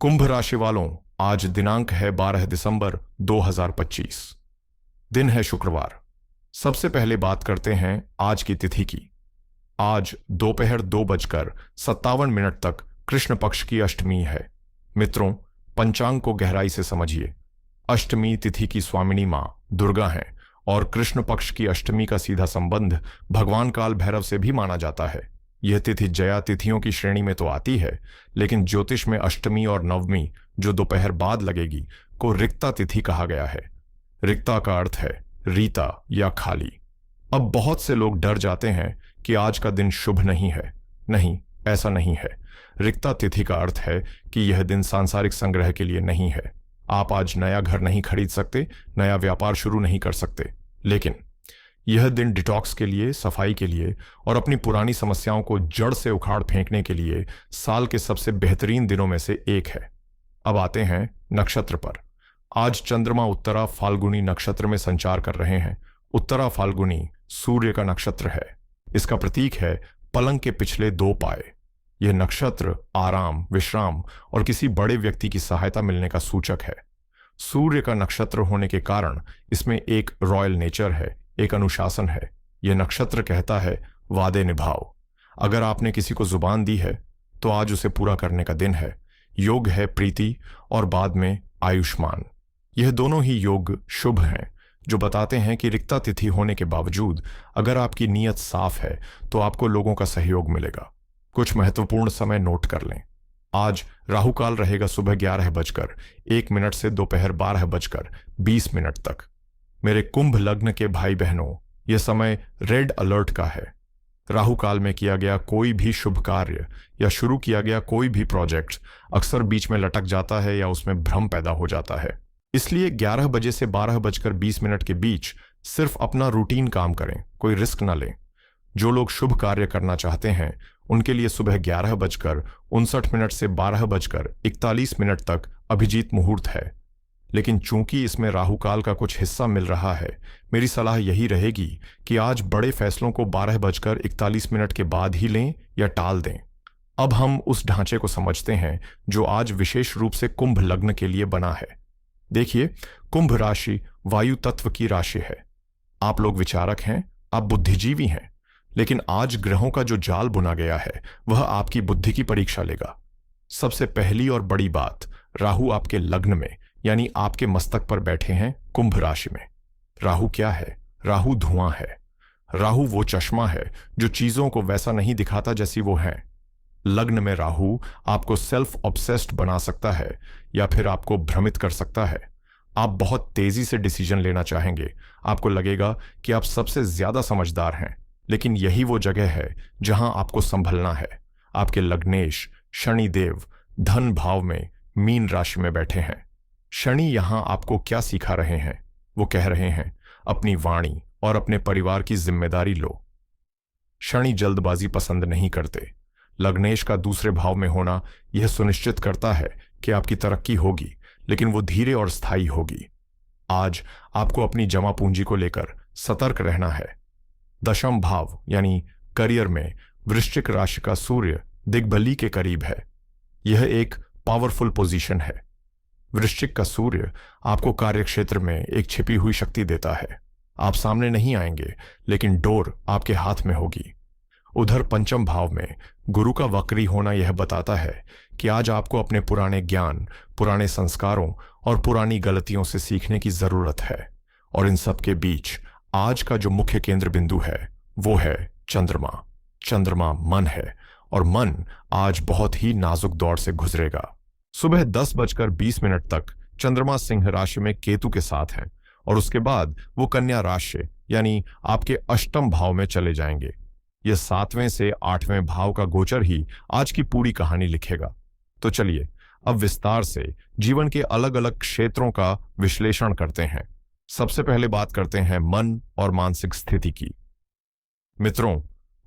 कुंभ राशि वालों, आज दिनांक है 12 दिसंबर 2025। दिन है शुक्रवार। सबसे पहले बात करते हैं आज की तिथि की। आज दोपहर 2:57 तक कृष्ण पक्ष की अष्टमी है। मित्रों, पंचांग को गहराई से समझिए। अष्टमी तिथि की स्वामिनी मां दुर्गा हैं और कृष्ण पक्ष की अष्टमी का सीधा संबंध भगवान काल भैरव से भी माना जाता है। यह तिथि जया तिथियों की श्रेणी में तो आती है, लेकिन ज्योतिष में अष्टमी और नवमी, जो दोपहर बाद लगेगी, को रिक्ता तिथि कहा गया है। रिक्ता का अर्थ है रीता या खाली। अब बहुत से लोग डर जाते हैं कि आज का दिन शुभ नहीं है। नहीं, ऐसा नहीं है। रिक्ता तिथि का अर्थ है कि यह दिन सांसारिक संग्रह के लिए नहीं है। आप आज नया घर नहीं खरीद सकते, नया व्यापार शुरू नहीं कर सकते, लेकिन यह दिन डिटॉक्स के लिए, सफाई के लिए और अपनी पुरानी समस्याओं को जड़ से उखाड़ फेंकने के लिए साल के सबसे बेहतरीन दिनों में से एक है। अब आते हैं नक्षत्र पर। आज चंद्रमा उत्तरा फाल्गुनी नक्षत्र में संचार कर रहे हैं। उत्तरा फाल्गुनी सूर्य का नक्षत्र है। इसका प्रतीक है पलंग के पिछले 2 पाए। यह नक्षत्र आराम, विश्राम और किसी बड़े व्यक्ति की सहायता मिलने का सूचक है। सूर्य का नक्षत्र होने के कारण इसमें एक रॉयल नेचर है, एक अनुशासन है। यह नक्षत्र कहता है वादे निभाओ। अगर आपने किसी को जुबान दी है तो आज उसे पूरा करने का दिन है। योग है प्रीति और बाद में आयुष्मान। यह दोनों ही योग शुभ हैं, जो बताते हैं कि रिक्ता तिथि होने के बावजूद अगर आपकी नीयत साफ है तो आपको लोगों का सहयोग मिलेगा। कुछ महत्वपूर्ण समय नोट कर लें। आज राहु काल रहेगा सुबह 11:01 से दोपहर 12:20 तक। मेरे कुंभ लग्न के भाई बहनों, यह समय रेड अलर्ट का है। राहु काल में किया गया कोई भी शुभ कार्य या शुरू किया गया कोई भी प्रोजेक्ट अक्सर बीच में लटक जाता है या उसमें भ्रम पैदा हो जाता है। इसलिए 11 बजे से 12:20 के बीच सिर्फ अपना रूटीन काम करें, कोई रिस्क ना लें। जो लोग शुभ कार्य करना चाहते हैं उनके लिए सुबह 11:59 से 12:41 तक अभिजीत मुहूर्त है। लेकिन चूंकि इसमें राहु काल का कुछ हिस्सा मिल रहा है, मेरी सलाह यही रहेगी कि आज बड़े फैसलों को 12:41 के बाद ही लें या टाल दें। अब हम उस ढांचे को समझते हैं जो आज विशेष रूप से कुंभ लग्न के लिए बना है। देखिए, कुंभ राशि वायु तत्व की राशि है। आप लोग विचारक हैं, आप बुद्धिजीवी हैं, लेकिन आज ग्रहों का जो जाल बुना गया है वह आपकी बुद्धि की परीक्षा लेगा। सबसे पहली और बड़ी बात, राहु आपके लग्न में यानी आपके मस्तक पर बैठे हैं कुंभ राशि में। राहु क्या है? राहु धुआं है। राहु वो चश्मा है जो चीजों को वैसा नहीं दिखाता जैसी वो हैं। लग्न में राहु आपको सेल्फ ऑब्सेस्ड बना सकता है या फिर आपको भ्रमित कर सकता है। आप बहुत तेजी से डिसीजन लेना चाहेंगे। आपको लगेगा कि आप सबसे ज्यादा समझदार हैं, लेकिन यही वो जगह है जहां आपको संभलना है। आपके लग्नेश शनिदेव धन भाव में मीन राशि में बैठे हैं। शनि यहां आपको क्या सिखा रहे हैं? वो कह रहे हैं अपनी वाणी और अपने परिवार की जिम्मेदारी लो। शनि जल्दबाजी पसंद नहीं करते। लग्नेश का दूसरे भाव में होना यह सुनिश्चित करता है कि आपकी तरक्की होगी, लेकिन वो धीरे और स्थायी होगी। आज आपको अपनी जमा पूंजी को लेकर सतर्क रहना है। दशम भाव यानी करियर में वृश्चिक राशि का सूर्य दिग्बली के करीब है। यह एक पावरफुल पोजीशन है। वृश्चिक का सूर्य आपको कार्यक्षेत्र में एक छिपी हुई शक्ति देता है। आप सामने नहीं आएंगे, लेकिन डोर आपके हाथ में होगी। उधर पंचम भाव में गुरु का वक्री होना यह बताता है कि आज आपको अपने पुराने ज्ञान, पुराने संस्कारों और पुरानी गलतियों से सीखने की जरूरत है। और इन सब के बीच आज का जो मुख्य केंद्र बिंदु है वो है चंद्रमा। चंद्रमा मन है और मन आज बहुत ही नाजुक दौर से गुजरेगा। सुबह 10:20 तक चंद्रमा सिंह राशि में केतु के साथ हैं और उसके बाद वो कन्या राशि यानी आपके अष्टम भाव में चले जाएंगे। यह 7वें से 8वें भाव का गोचर ही आज की पूरी कहानी लिखेगा। तो चलिए अब विस्तार से जीवन के अलग अलग क्षेत्रों का विश्लेषण करते हैं। सबसे पहले बात करते हैं मन और मानसिक स्थिति की। मित्रों,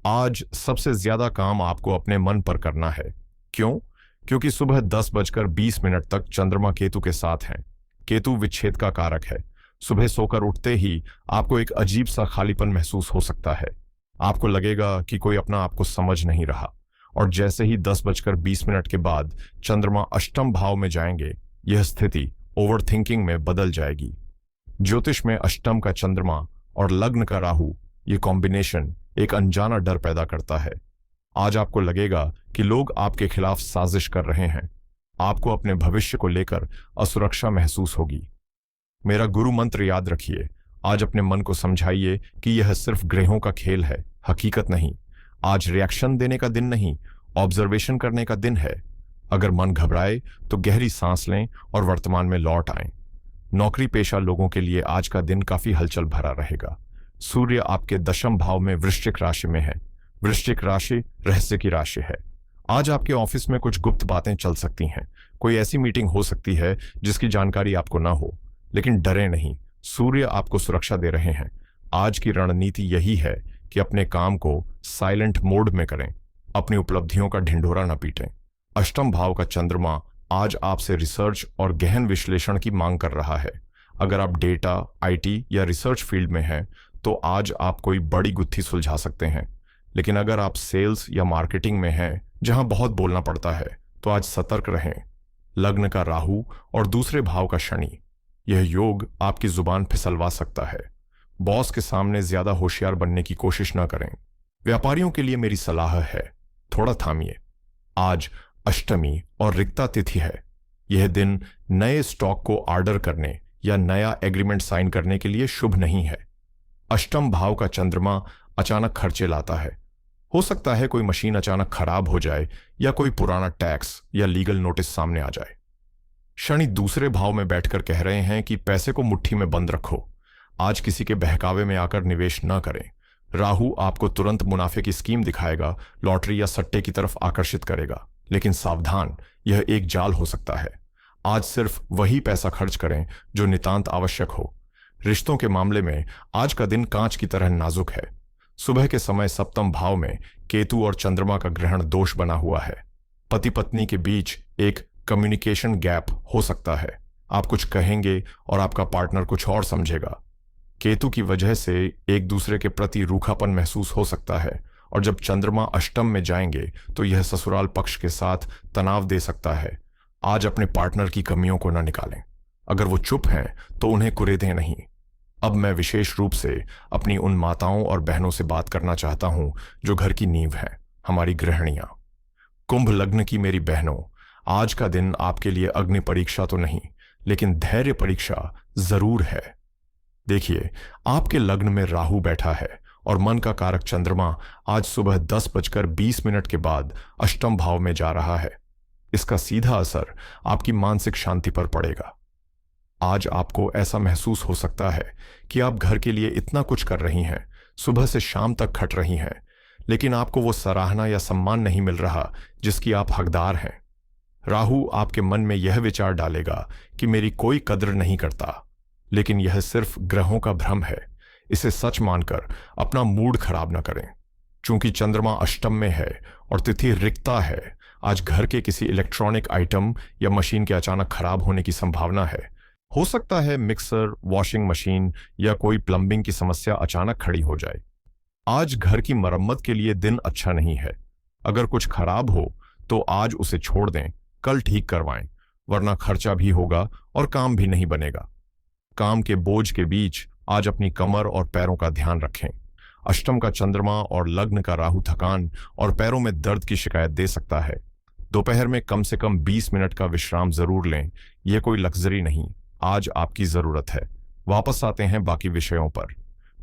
आज सबसे ज्यादा काम आपको अपने मन पर करना है। क्यों? क्योंकि सुबह 10:20 तक चंद्रमा केतु के साथ हैं। केतु विच्छेद का कारक है। सुबह सोकर उठते ही आपको एक अजीब सा खालीपन महसूस हो सकता है। आपको लगेगा कि कोई अपना आपको समझ नहीं रहा और जैसे ही 10:20 के बाद चंद्रमा अष्टम भाव में जाएंगे, यह स्थिति ओवरथिंकिंग में बदल जाएगी। ज्योतिष में अष्टम का चंद्रमा और लग्न का राहु, ये कॉम्बिनेशन एक अनजाना डर पैदा करता है। आज आपको लगेगा कि लोग आपके खिलाफ साजिश कर रहे हैं। आपको अपने भविष्य को लेकर असुरक्षा महसूस होगी। मेरा गुरु मंत्र याद रखिए। आज अपने मन को समझाइए कि यह सिर्फ ग्रहों का खेल है, हकीकत नहीं। आज रिएक्शन देने का दिन नहीं, ऑब्जर्वेशन करने का दिन है। अगर मन घबराए तो गहरी सांस लें और वर्तमान में लौट आएं। नौकरी पेशा लोगों के लिए आज का दिन काफी हलचल भरा रहेगा। सूर्य आपके दशम भाव में वृश्चिक राशि में है। वृश्चिक राशि रहस्य की राशि है। आज आपके ऑफिस में कुछ गुप्त बातें चल सकती हैं। कोई ऐसी मीटिंग हो सकती है जिसकी जानकारी आपको ना हो, लेकिन डरे नहीं, सूर्य आपको सुरक्षा दे रहे हैं। आज की रणनीति यही है कि अपने काम को साइलेंट मोड में करें, अपनी उपलब्धियों का ढिंढोरा न पीटें। अष्टम भाव का चंद्रमा आज आपसे रिसर्च और गहन विश्लेषण की मांग कर रहा है। अगर आप डेटा, आईटी या रिसर्च फील्ड में हैं तो आज आप कोई बड़ी गुत्थी सुलझा सकते हैं। लेकिन अगर आप सेल्स या मार्केटिंग में हैं जहां बहुत बोलना पड़ता है तो आज सतर्क रहें। लग्न का राहु और दूसरे भाव का शनि, यह योग आपकी जुबान फिसलवा सकता है। बॉस के सामने ज्यादा होशियार बनने की कोशिश न करें। व्यापारियों के लिए मेरी सलाह है, थोड़ा थामिए। आज अष्टमी और रिक्ता तिथि है। यह दिन नए स्टॉक को ऑर्डर करने या नया एग्रीमेंट साइन करने के लिए शुभ नहीं है। अष्टम भाव का चंद्रमा अचानक खर्चे लाता है। हो सकता है कोई मशीन अचानक खराब हो जाए या कोई पुराना टैक्स या लीगल नोटिस सामने आ जाए। शनि दूसरे भाव में बैठकर कह रहे हैं कि पैसे को मुट्ठी में बंद रखो। आज किसी के बहकावे में आकर निवेश न करें। राहु आपको तुरंत मुनाफे की स्कीम दिखाएगा, लॉटरी या सट्टे की तरफ आकर्षित करेगा। लेकिन सावधान, यह एक जाल हो सकता है। आज सिर्फ वही पैसा खर्च करें जो नितांत आवश्यक हो। रिश्तों के मामले में आज का दिन कांच की तरह नाजुक है। सुबह के समय सप्तम भाव में केतु और चंद्रमा का ग्रहण दोष बना हुआ है। पति पत्नी के बीच एक कम्युनिकेशन गैप हो सकता है। आप कुछ कहेंगे और आपका पार्टनर कुछ और समझेगा। केतु की वजह से एक दूसरे के प्रति रूखापन महसूस हो सकता है, और जब चंद्रमा अष्टम में जाएंगे तो यह ससुराल पक्ष के साथ तनाव दे सकता है। आज अपने पार्टनर की कमियों को न निकालें। अगर वो चुप हैं तो उन्हें कुरेदें नहीं। अब मैं विशेष रूप से अपनी उन माताओं और बहनों से बात करना चाहता हूं जो घर की नींव हैं, हमारी गृहिणियां। कुंभ लग्न की मेरी बहनों, आज का दिन आपके लिए अग्नि परीक्षा तो नहीं, लेकिन धैर्य परीक्षा जरूर है। देखिए, आपके लग्न में राहु बैठा है और मन का कारक चंद्रमा आज सुबह 10:20 के बाद अष्टम भाव में जा रहा है। इसका सीधा असर आपकी मानसिक शांति पर पड़ेगा। आज आपको ऐसा महसूस हो सकता है कि आप घर के लिए इतना कुछ कर रही हैं, सुबह से शाम तक खट रही हैं, लेकिन आपको वो सराहना या सम्मान नहीं मिल रहा जिसकी आप हकदार हैं। राहु आपके मन में यह विचार डालेगा कि मेरी कोई कद्र नहीं करता, लेकिन यह सिर्फ ग्रहों का भ्रम है। इसे सच मानकर अपना मूड खराब न करें। चूंकि चंद्रमा अष्टम में है और तिथि रिक्ता है, आज घर के किसी इलेक्ट्रॉनिक आइटम या मशीन के अचानक खराब होने की संभावना है। हो सकता है मिक्सर, वॉशिंग मशीन या कोई प्लम्बिंग की समस्या अचानक खड़ी हो जाए। आज घर की मरम्मत के लिए दिन अच्छा नहीं है। अगर कुछ खराब हो तो आज उसे छोड़ दें, कल ठीक करवाएं, वरना खर्चा भी होगा और काम भी नहीं बनेगा। काम के बोझ के बीच आज अपनी कमर और पैरों का ध्यान रखें। अष्टम का चंद्रमा और लग्न का राहु थकान और पैरों में दर्द की शिकायत दे सकता है। दोपहर में कम से कम 20 मिनट का विश्राम जरूर लें। यह कोई लग्जरी नहीं, आज आपकी जरूरत है। वापस आते हैं बाकी विषयों पर।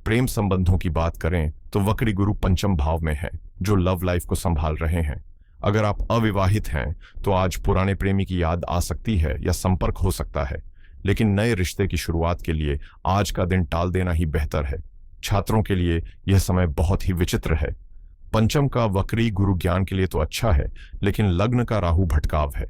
प्रेम संबंधों की बात करें तो वक्री गुरु पंचम भाव में है, जो लव लाइफ को संभाल रहे हैं। अगर आप अविवाहित हैं तो आज पुराने प्रेमी की याद आ सकती है या संपर्क हो सकता है, लेकिन नए रिश्ते की शुरुआत के लिए आज का दिन टाल देना ही बेहतर है। छात्रों के लिए यह समय बहुत ही विचित्र है। पंचम का वक्री गुरु ज्ञान के लिए तो अच्छा है, लेकिन लग्न का राहु भटकाव है।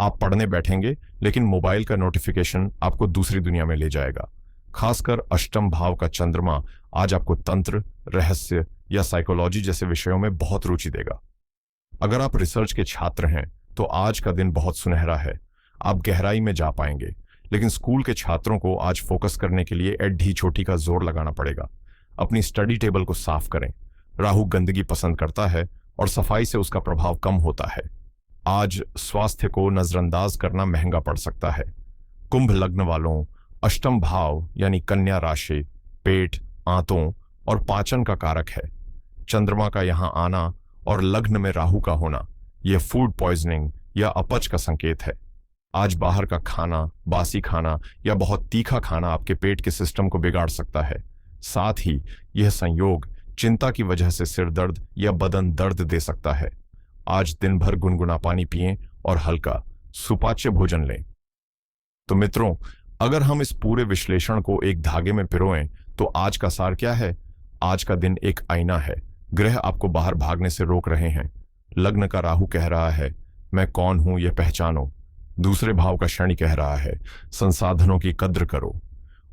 आप पढ़ने बैठेंगे लेकिन मोबाइल का नोटिफिकेशन आपको दूसरी दुनिया में ले जाएगा। खासकर अष्टम भाव का चंद्रमा आज आपको तंत्र, रहस्य या साइकोलॉजी जैसे विषयों में बहुत रुचि देगा। अगर आप रिसर्च के छात्र हैं तो आज का दिन बहुत सुनहरा है। आप गहराई में जा पाएंगे, लेकिन स्कूल के छात्रों को आज फोकस करने के लिए एड्ढी छोटी का जोर लगाना पड़ेगा। अपनी स्टडी टेबल को साफ करें। राहु गंदगी पसंद करता है, और सफाई से उसका प्रभाव कम होता है। आज स्वास्थ्य को नजरअंदाज करना महंगा पड़ सकता है। कुंभ लग्न वालों, अष्टम भाव यानी कन्या राशि पेट, आंतों और पाचन का कारक है। चंद्रमा का यहां आना और लग्न में राहु का होना यह फूड पॉइजनिंग या अपच का संकेत है। आज बाहर का खाना, बासी खाना या बहुत तीखा खाना आपके पेट के सिस्टम को बिगाड़ सकता है। साथ ही यह संयोग चिंता की वजह से सिर दर्द या बदन दर्द दे सकता है। आज दिन भर गुनगुना पानी पिएं और हल्का सुपाच्य भोजन लें। तो मित्रों, अगर हम इस पूरे विश्लेषण को एक धागे में पिरोएं तो आज का सार क्या है? आज का दिन एक आईना है। ग्रह आपको बाहर भागने से रोक रहे हैं। लग्न का राहु कह रहा है, मैं कौन हूं यह पहचानो। दूसरे भाव का शनि कह रहा है, संसाधनों की कद्र करो।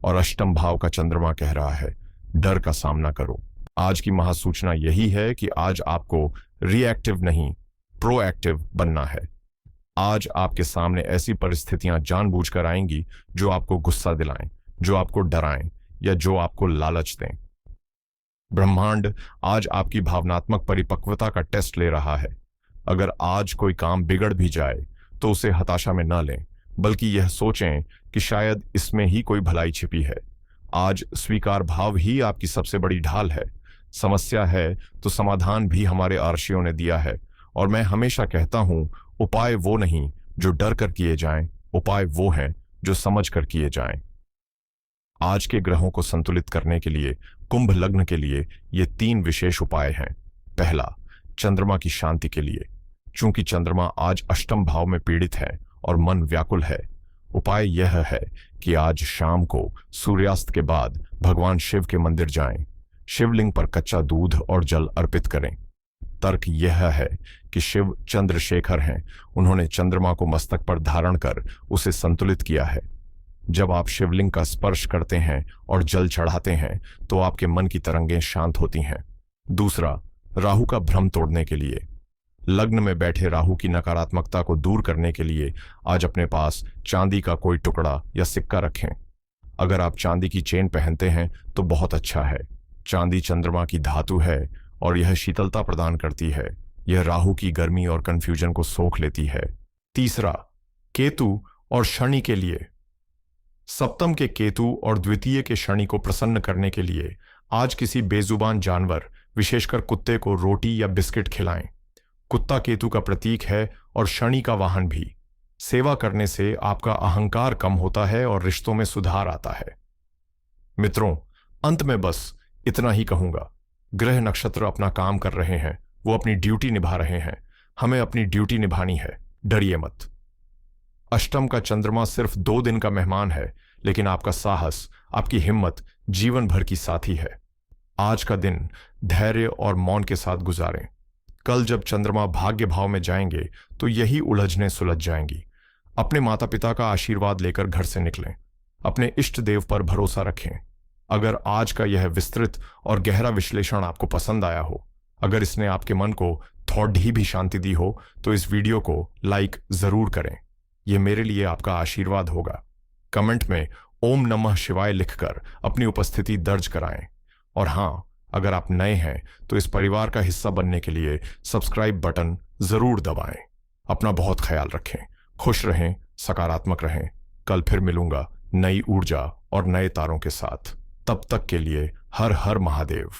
और अष्टम भाव का चंद्रमा कह रहा है, डर का सामना करो। आज की महासूचना यही है कि आज आपको रिएक्टिव नहीं, प्रोएक्टिव बनना है। आज आपके सामने ऐसी परिस्थितियां जानबूझकर आएंगी जो आपको गुस्सा दिलाएं, जो आपको डराएं या जो आपको लालच दें। ब्रह्मांड आज आपकी भावनात्मक परिपक्वता का टेस्ट ले रहा है। अगर आज कोई काम बिगड़ भी जाए तो उसे हताशा में न लें, बल्कि यह सोचें कि शायद इसमें ही कोई भलाई छिपी है। आज स्वीकार भाव ही आपकी सबसे बड़ी ढाल है। समस्या है तो समाधान भी हमारे आर्षियों ने दिया है। और मैं हमेशा कहता हूं, उपाय वो नहीं जो डर कर किए जाएं, उपाय वो हैं जो समझ कर किए जाएं। आज के ग्रहों को संतुलित करने के लिए कुंभ लग्न के लिए ये 3 विशेष उपाय हैं। पहला, चंद्रमा की शांति के लिए। चूंकि चंद्रमा आज अष्टम भाव में पीड़ित है और मन व्याकुल है, उपाय यह है कि आज शाम को सूर्यास्त के बाद भगवान शिव के मंदिर जाएं, शिवलिंग पर कच्चा दूध और जल अर्पित करें। तर्क यह है कि शिव चंद्रशेखर हैं। उन्होंने चंद्रमा को मस्तक पर धारण कर उसे संतुलित किया है। जब आप शिवलिंग का स्पर्श करते हैं और जल चढ़ाते हैं तो आपके मन की तरंगें शांत होती हैं। दूसरा, राहु का भ्रम तोड़ने के लिए। लग्न में बैठे राहु की नकारात्मकता को दूर करने के लिए आज अपने पास चांदी का कोई टुकड़ा या सिक्का रखें। अगर आप चांदी की चेन पहनते हैं तो बहुत अच्छा है। चांदी चंद्रमा की धातु है और यह शीतलता प्रदान करती है। यह राहु की गर्मी और कंफ्यूजन को सोख लेती है। तीसरा, केतु और शनि के लिए। सप्तम के केतु और द्वितीय के शनि को प्रसन्न करने के लिए आज किसी बेजुबान जानवर, विशेषकर कुत्ते को रोटी या बिस्किट खिलाएं। कुत्ता केतु का प्रतीक है और शनि का वाहन भी। सेवा करने से आपका अहंकार कम होता है और रिश्तों में सुधार आता है। मित्रों, अंत में बस इतना ही कहूंगा, ग्रह नक्षत्र अपना काम कर रहे हैं, वो अपनी ड्यूटी निभा रहे हैं। हमें अपनी ड्यूटी निभानी है, डरिए मत। अष्टम का चंद्रमा सिर्फ 2 दिन का मेहमान है, लेकिन आपका साहस, आपकी हिम्मत जीवन भर की साथी है। आज का दिन धैर्य और मौन के साथ गुजारें। कल जब चंद्रमा भाग्य भाव में जाएंगे तो यही उलझने सुलझ जाएंगी। अपने माता पिता का आशीर्वाद लेकर घर से निकलें। अपने इष्ट देव पर भरोसा रखें। अगर आज का यह विस्तृत और गहरा विश्लेषण आपको पसंद आया हो, अगर इसने आपके मन को थोड़ी भी शांति दी हो, तो इस वीडियो को लाइक जरूर करें। यह मेरे लिए आपका आशीर्वाद होगा। कमेंट में ओम नमः शिवाय लिखकर अपनी उपस्थिति दर्ज कराएं। और हाँ, अगर आप नए हैं तो इस परिवार का हिस्सा बनने के लिए सब्सक्राइब बटन जरूर दबाएं। अपना बहुत ख्याल रखें, खुश रहें, सकारात्मक रहें। कल फिर मिलूंगा नई ऊर्जा और नए तारों के साथ। तब तक के लिए हर हर महादेव।